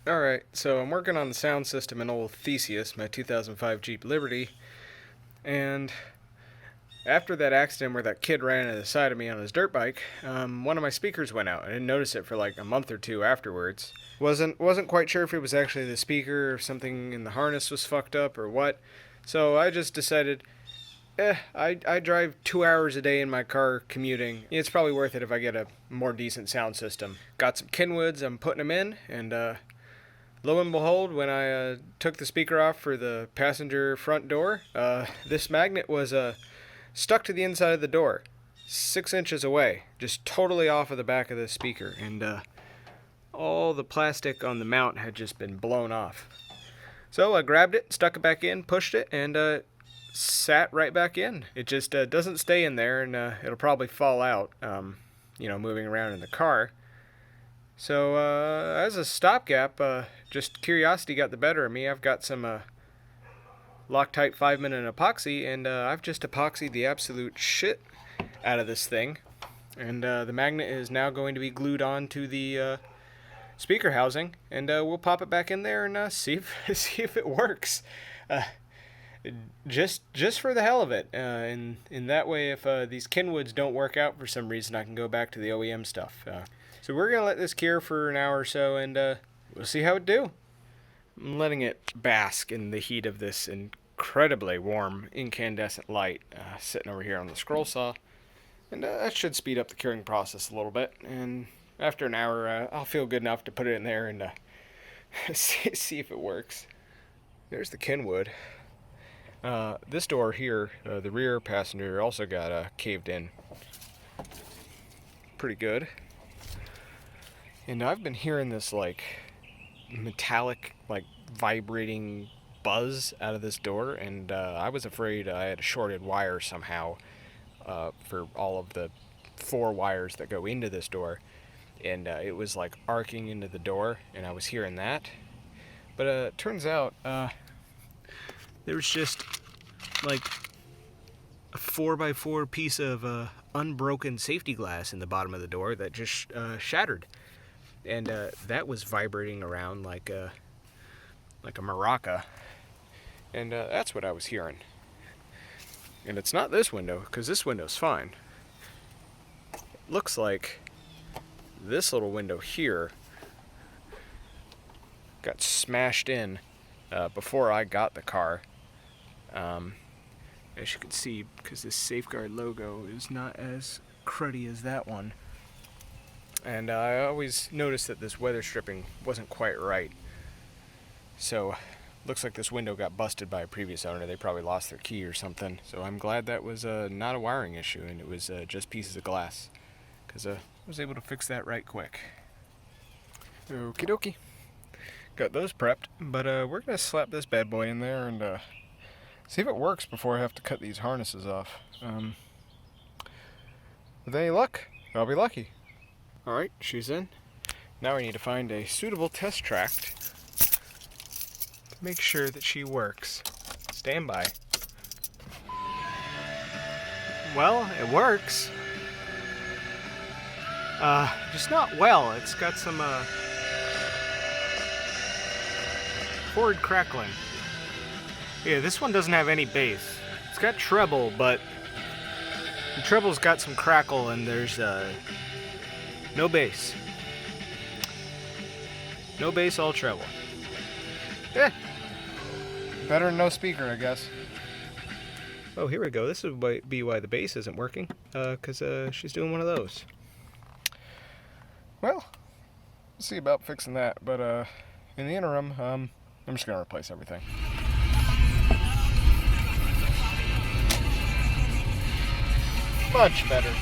Alright, so I'm working on the sound system in old Theseus, my 2005 Jeep Liberty, and after that accident where that kid ran into the side of me on his dirt bike, one of my speakers went out. I didn't notice it for like a month or two afterwards. Wasn't quite sure if it was actually the speaker or something in the harness was fucked up or what. So I just decided, I drive 2 hours a day in my car commuting. It's probably worth it if I get a more decent sound system. Got some Kenwoods, I'm putting them in, and lo and behold, when I took the speaker off for the passenger front door, this magnet was stuck to the inside of the door, 6 inches away, just totally off of the back of the speaker, and all the plastic on the mount had just been blown off. So I grabbed it, stuck it back in, pushed it, and sat right back in. It just doesn't stay in there, and it'll probably fall out, moving around in the car. So, as a stopgap, just curiosity got the better of me. I've got some Loctite 5-minute epoxy, and I've just epoxied the absolute shit out of this thing. And the magnet is now going to be glued onto the speaker housing, and we'll pop it back in there and see if it works. Just for the hell of it. In that way, if these Kenwoods don't work out for some reason, I can go back to the OEM stuff. So we're going to let this cure for an hour or so, and we'll see how it do. I'm letting it bask in the heat of this incredibly warm incandescent light sitting over here on the scroll saw. And that should speed up the curing process a little bit. And after an hour, I'll feel good enough to put it in there and see if it works. There's the Kenwood. This door here, the rear passenger, also got caved in. Pretty good. And I've been hearing this metallic, vibrating buzz out of this door, and I was afraid I had a shorted wire somehow for all of the 4 wires that go into this door, and it was arcing into the door, and I was hearing that. But it turns out there was just a 4x4 piece of unbroken safety glass in the bottom of the door that just shattered. And that was vibrating around like a maraca. And that's what I was hearing. And it's not this window, because this window's fine. It looks like this little window here got smashed in before I got the car. As you can see, because this Safeguard logo is not as cruddy as that one. And I always noticed that this weather stripping wasn't quite right. So, looks like this window got busted by a previous owner. They probably lost their key or something. So I'm glad that was not a wiring issue, and it was just pieces of glass. Because I was able to fix that right quick. Okie dokie. Got those prepped, but we're going to slap this bad boy in there and see if it works before I have to cut these harnesses off. With any luck, I'll be lucky. Alright, she's in. Now we need to find a suitable test track to make sure that she works. Stand by. Well, it works. Just not well. It's got some chord crackling. Yeah, this one doesn't have any bass. It's got treble, but the treble's got some crackle, and there's no bass. No bass, all treble. Yeah. Better than no speaker, I guess. Oh, here we go. This would be why the bass isn't working. Because she's doing one of those. Well, we'll see about fixing that. But in the interim, I'm just going to replace everything. Much better.